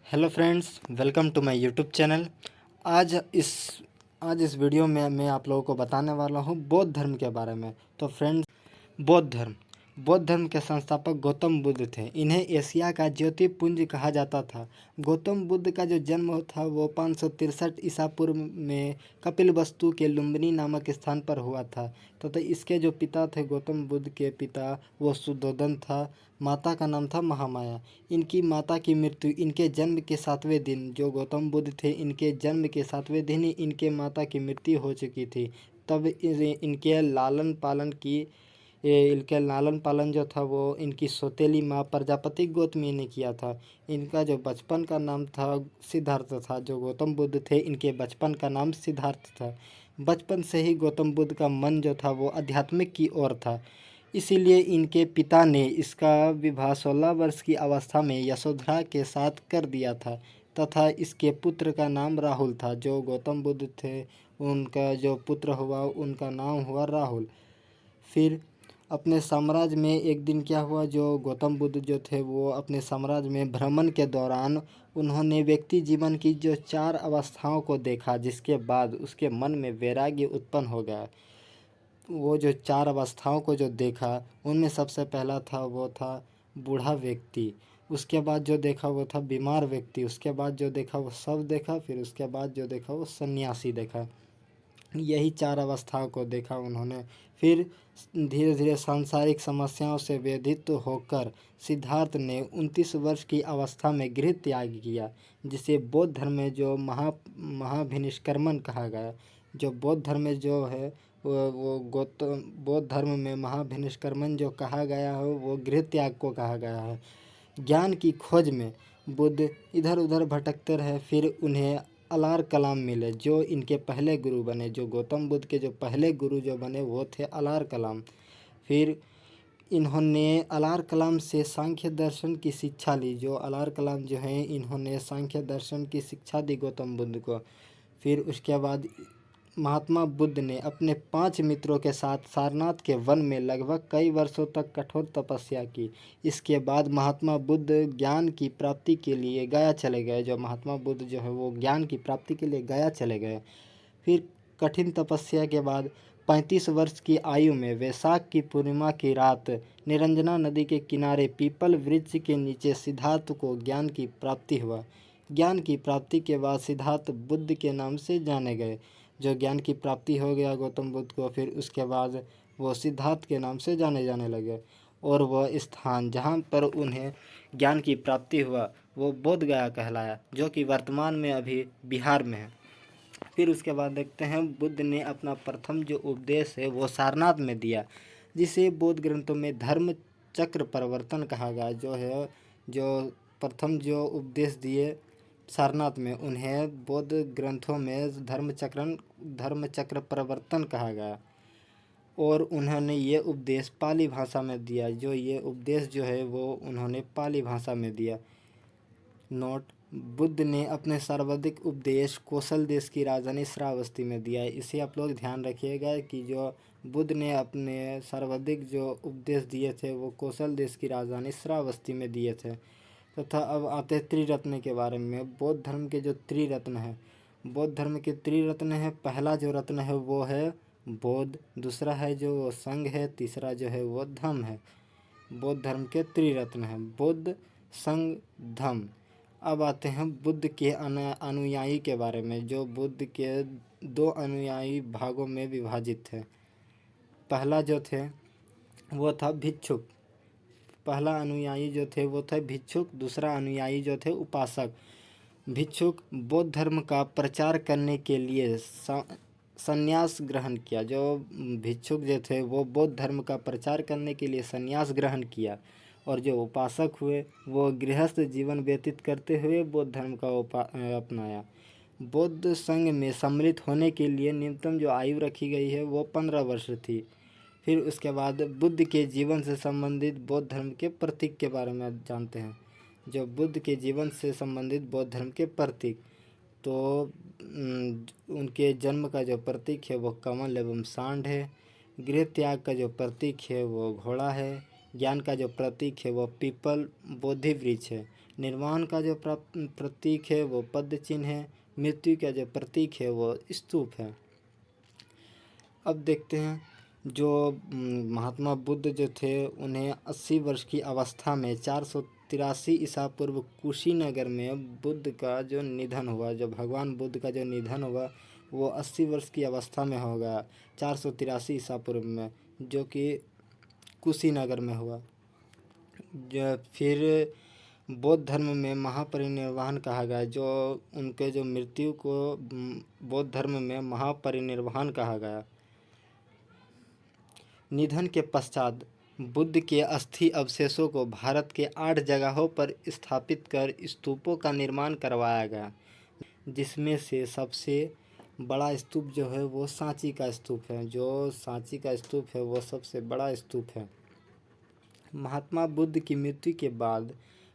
Hello friends, welcome to my YouTube channel. आज इस आज इस वीडियो में मैं आप लोगों को बताने वाला हूँ बौद्ध धर्म के बारे में। तो फ्रेंड्स, बौद्ध धर्म के संस्थापक गौतम बुद्ध थे। इन्हें एशिया का ज्योतिपुंज कहा जाता था। गौतम बुद्ध का जो जन्म था वो 563 ईसा पूर्व में कपिलवस्तु के लुम्बिनी नामक स्थान पर हुआ था। तो इसके जो पिता थे, गौतम बुद्ध के पिता, वो शुद्धोदन था। माता का नाम था महामाया। इनकी माता की मृत्यु इनके जन्म के 7वें दिन, जो गौतम बुद्ध थे, इनके जन्म के 7वें दिन ही इनके माता की मृत्यु हो चुकी थी। तब इनके लालन पालन जो था वो इनकी सौतेली माँ प्रजापति गौतमी ने किया था। इनका जो बचपन का नाम था सिद्धार्थ था। जो गौतम बुद्ध थे, इनके बचपन का नाम सिद्धार्थ था। बचपन से ही गौतम बुद्ध का मन जो था वो आध्यात्मिक की ओर था। इसीलिए इनके पिता ने इसका विवाह 16 वर्ष की अवस्था में यशोधरा के साथ कर दिया था तथा इसके पुत्र का नाम राहुल था। जो गौतम बुद्ध थे, उनका जो पुत्र हुआ उनका नाम हुआ राहुल। फिर अपने साम्राज्य में एक दिन क्या हुआ, जो गौतम बुद्ध जो थे वो अपने साम्राज्य में भ्रमण के दौरान उन्होंने व्यक्ति जीवन की जो 4 अवस्थाओं को देखा, जिसके बाद उसके मन में वैराग्य उत्पन्न हो गया। वो जो 4 अवस्थाओं को जो देखा, उनमें सबसे पहला था वो था बूढ़ा व्यक्ति। उसके बाद जो देखा वो था बीमार व्यक्ति। उसके बाद जो देखा वो शव देखा। फिर उसके बाद जो देखा वो सन्यासी देखा। यही 4 अवस्थाओं को देखा उन्होंने। फिर धीरे धीरे सांसारिक समस्याओं से व्यथित होकर सिद्धार्थ ने 29 वर्ष की अवस्था में गृह त्याग किया, जिसे बौद्ध धर्म में जो महाभिनिष्क्रमण कहा गया। जो बौद्ध धर्म में जो है वो गौतम बौद्ध धर्म में महाभिनिष्क्रमण जो कहा गया है वो गृह त्याग को कहा गया है। ज्ञान की खोज में बुद्ध इधर उधर भटकते रहे। फिर उन्हें अलार कलाम मिले, जो इनके पहले गुरु बने। जो गौतम बुद्ध के जो पहले गुरु जो बने वो थे अलार कलाम। फिर इन्होंने अलार कलाम से सांख्य दर्शन की शिक्षा ली। जो अलार कलाम जो हैं, इन्होंने सांख्य दर्शन की शिक्षा दी गौतम बुद्ध को। फिर उसके बाद महात्मा बुद्ध ने अपने 5 मित्रों के साथ सारनाथ के वन में लगभग कई वर्षों तक कठोर तपस्या की। इसके बाद महात्मा बुद्ध ज्ञान की प्राप्ति के लिए गया चले गए। जो महात्मा बुद्ध जो है वो ज्ञान की प्राप्ति के लिए गया चले गए। फिर कठिन तपस्या के बाद 35 वर्ष की आयु में वैशाख की पूर्णिमा की रात निरंजना नदी के किनारे पीपल वृक्ष के नीचे सिद्धार्थ को ज्ञान की प्राप्ति हुआ। ज्ञान की प्राप्ति के बाद सिद्धार्थ बुद्ध के नाम से जाने गए। जो ज्ञान की प्राप्ति हो गया गौतम बुद्ध को, फिर उसके बाद वो सिद्धार्थ के नाम से जाने जाने लगे। और वह स्थान जहाँ पर उन्हें ज्ञान की प्राप्ति हुआ वो बोध गया कहलाया, जो कि वर्तमान में अभी बिहार में है। फिर उसके बाद देखते हैं बुद्ध ने अपना प्रथम जो उपदेश है वो सारनाथ में दिया, जिसे बौद्ध ग्रंथों में धर्म चक्र प्रवर्तन कहा गया। जो प्रथम जो उपदेश दिए सारनाथ में, उन्हें बौद्ध ग्रंथों में धर्म चक्र प्रवर्तन कहा गया। और उन्होंने ये उपदेश पाली भाषा में दिया। जो ये उपदेश जो है वो उन्होंने पाली भाषा में दिया। नोट: बुद्ध ने अपने सर्वाधिक उपदेश कौशल देश की राजधानी श्रावस्ती में दिया है। इसे आप लोग ध्यान रखिएगा कि जो बुद्ध ने अपने सर्वाधिक जो उपदेश दिए थे वो कौशल देश की राजधानी श्रावस्ती में दिए थे। तथा अब आते हैं त्रिरत्न के बारे में। बौद्ध धर्म के जो त्रिरत्न हैं, बौद्ध धर्म के त्रिरत्न है। पहला जो रत्न है वो है बौद्ध, दूसरा है जो वो संघ है, तीसरा जो है वो धम्म है। बौद्ध धर्म के त्रिरत्न हैं बुद्ध, संघ, धम्म। अब आते हैं बुद्ध के अनुयायी के बारे में, जो बुद्ध के 2 अनुयायी भागों में विभाजित थे। पहला जो थे वो था भिक्षुक। पहला अनुयायी जो थे वो थे भिक्षुक। दूसरा अनुयायी जो थे उपासक। भिक्षुक बौद्ध धर्म का प्रचार करने के लिए संन्यास ग्रहण किया। जो भिक्षुक जो थे वो बौद्ध धर्म का प्रचार करने के लिए संन्यास ग्रहण किया। और जो उपासक हुए वो गृहस्थ जीवन व्यतीत करते हुए बौद्ध धर्म का अपनाया। बौद्ध संघ में सम्मिलित होने के लिए न्यूनतम जो आयु रखी गई है वो 15 वर्ष थी। फिर उसके बाद बुद्ध के जीवन से संबंधित बौद्ध धर्म के प्रतीक के बारे में जानते हैं। जो बुद्ध के जीवन से संबंधित बौद्ध धर्म के प्रतीक, तो उनके जन्म का जो प्रतीक है वो कमल एवं सांड है। गृह त्याग का जो प्रतीक है वो घोड़ा है। ज्ञान का जो प्रतीक है वो पीपल बोधि वृक्ष है। निर्वाण का जो प्रतीक है वो पद्म चिन्ह है। मृत्यु का जो प्रतीक है वो स्तूप है। अब देखते हैं जो महात्मा बुद्ध जो थे उन्हें 80 वर्ष की अवस्था में 483 ईसा पूर्व कुशीनगर में बुद्ध का जो निधन हुआ, जो भगवान बुद्ध का जो निधन हुआ वो 80 वर्ष की अवस्था में हो गया 483 ईसा पूर्व में, जो कि कुशीनगर में हुआ। जो फिर बौद्ध धर्म में महापरिनिर्वाण कहा गया, जो उनके जो मृत्यु को बौद्ध धर्म में महापरिनिर्वाण कहा गया। निधन के पश्चात बुद्ध के अस्थि अवशेषों को भारत के 8 जगहों पर स्थापित कर स्तूपों का निर्माण करवाया गया, जिसमें से सबसे बड़ा स्तूप जो है वो सांची का स्तूप है। जो सांची का स्तूप है वो सबसे बड़ा स्तूप है। महात्मा बुद्ध की मृत्यु के बाद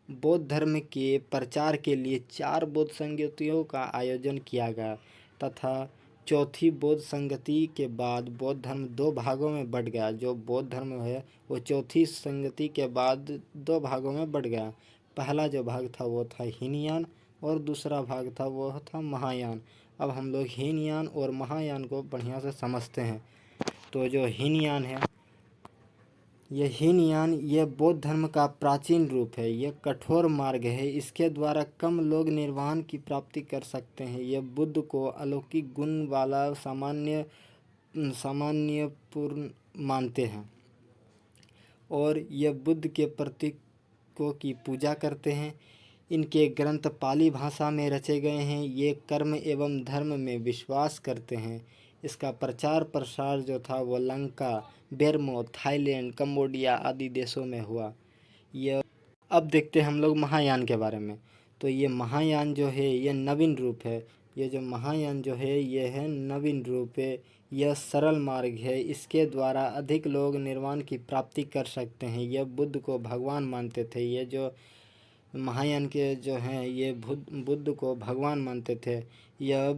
बौद्ध धर्म के प्रचार के लिए 4 बौद्ध संगतियों का आयोजन किया गया तथा चौथी बौद्ध संगति के बाद बौद्ध धर्म 2 भागों में बट गया। जो बौद्ध धर्म है वो चौथी संगति के बाद 2 भागों में बट गया। पहला जो भाग था वो था हीनयान और दूसरा भाग था वो था महायान। अब हम लोग हीनयान और महायान को बढ़िया से समझते हैं। तो जो हीनयान है, यह हीनयान ये बौद्ध धर्म का प्राचीन रूप है। यह कठोर मार्ग है, इसके द्वारा कम लोग निर्वाण की प्राप्ति कर सकते हैं। यह बुद्ध को अलौकिक गुण वाला सामान्यपूर्ण मानते हैं और यह बुद्ध के प्रतीकों की पूजा करते हैं। इनके ग्रंथ पाली भाषा में रचे गए हैं। ये कर्म एवं धर्म में विश्वास करते हैं। इसका प्रचार प्रसार जो था वो लंका, बर्मा, थाईलैंड, कंबोडिया आदि देशों में हुआ। यह अब देखते हैं हम लोग महायान के बारे में। तो ये महायान जो है ये नवीन रूप है। ये जो महायान जो है ये है नवीन रूप है। यह सरल मार्ग है, इसके द्वारा अधिक लोग निर्वाण की प्राप्ति कर सकते हैं। यह बुद्ध को भगवान मानते थे। ये जो महायान के जो हैं ये बुद्ध को भगवान मानते थे। यह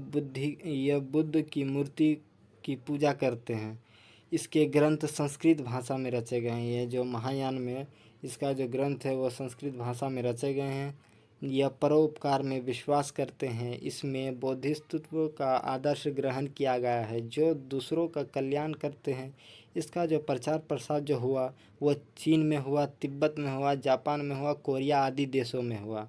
बुद्ध की मूर्ति की पूजा करते हैं। इसके ग्रंथ संस्कृत भाषा में रचे गए हैं। ये जो महायान में इसका जो ग्रंथ है वो संस्कृत भाषा में रचे गए हैं। यह परोपकार में विश्वास करते हैं। इसमें बोधिसत्व का आदर्श ग्रहण किया गया है, जो दूसरों का कल्याण करते हैं। इसका जो प्रचार प्रसार जो हुआ वो चीन में हुआ, तिब्बत में हुआ, जापान में हुआ, कोरिया आदि देशों में हुआ।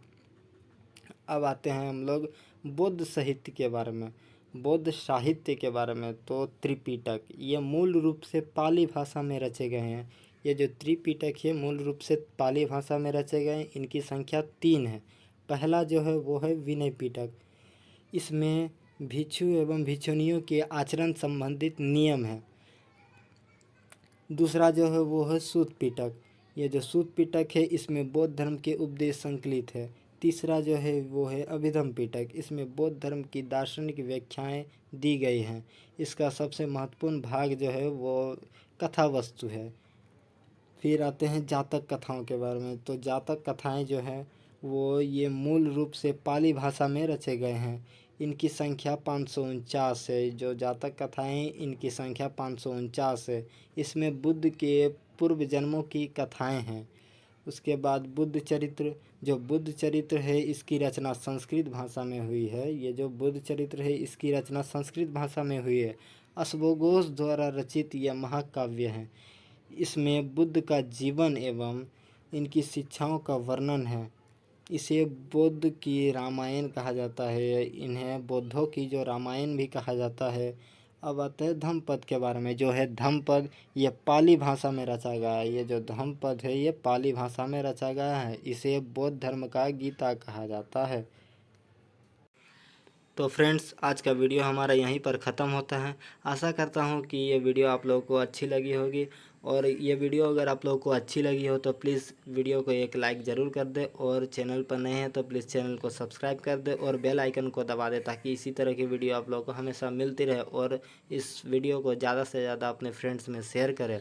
अब आते हैं हम लोग बौद्ध साहित्य के बारे में। बौद्ध साहित्य के बारे में तो त्रिपिटक ये मूल रूप से पाली भाषा में रचे गए हैं। ये जो त्रिपिटक है मूल रूप से पाली भाषा में रचे गए हैं। इनकी संख्या 3 है। पहला जो है वो है विनय पिटक। इसमें भिक्षु एवं भिक्षुणियों के आचरण संबंधित नियम है। दूसरा जो है वो है सूत पिटक। ये जो सूत पिटक है इसमें बौद्ध धर्म के उपदेश संकलित है। तीसरा जो है वो है अभिधम पिटक। इसमें बौद्ध धर्म की दार्शनिक व्याख्याएं दी गई हैं। इसका सबसे महत्वपूर्ण भाग जो है वो कथा वस्तु है। फिर आते हैं जातक कथाओं के बारे में। तो जातक कथाएं जो हैं वो ये मूल रूप से पाली भाषा में रचे गए हैं। इनकी संख्या 549 है। जो जातक कथाएं इनकी संख्या 549 है। इसमें बुद्ध के पूर्व जन्मों की कथाएं हैं। उसके बाद बुद्ध चरित्र, जो बुद्ध चरित्र है इसकी रचना संस्कृत भाषा में हुई है। ये जो बुद्ध चरित्र है इसकी रचना संस्कृत भाषा में हुई है। अश्वघोष द्वारा रचित यह महाकाव्य है। इसमें बुद्ध का जीवन एवं इनकी शिक्षाओं का वर्णन है। इसे बौद्ध की रामायण कहा जाता है। इन्हें बौद्धों की जो रामायण भी कहा जाता है। अब आते हैं धम्मपद के बारे में। जो है धम्मपद ये पाली भाषा में रचा गया है। ये जो धम्मपद है ये पाली भाषा में रचा गया है। इसे बौद्ध धर्म का गीता कहा जाता है। तो फ्रेंड्स आज का वीडियो हमारा यहीं पर ख़त्म होता है। आशा करता हूँ कि ये वीडियो आप लोगों को अच्छी लगी होगी। और ये वीडियो अगर आप लोगों को अच्छी लगी हो तो प्लीज़ वीडियो को एक लाइक ज़रूर कर दे। और चैनल पर नए हैं तो प्लीज़ चैनल को सब्सक्राइब कर दे और बेल आइकन को दबा दे, ताकि इसी तरह की वीडियो आप लोगों को हमेशा मिलती रहे। और इस वीडियो को ज़्यादा से ज़्यादा अपने फ्रेंड्स में शेयर करें।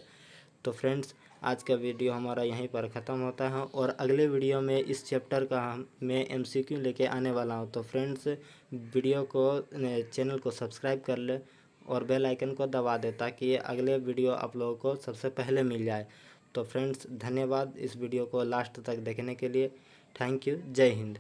तो फ्रेंड्स आज का वीडियो हमारा यहीं पर ख़त्म होता है। और अगले वीडियो में इस चैप्टर का मैं MCQ लेके आने वाला हूँ। तो फ्रेंड्स वीडियो को चैनल को सब्सक्राइब कर ले और बेल आइकन को दबा दे, ताकि ये अगले वीडियो आप लोगों को सबसे पहले मिल जाए। तो फ्रेंड्स धन्यवाद इस वीडियो को लास्ट तक देखने के लिए। Thank you. जय हिंद।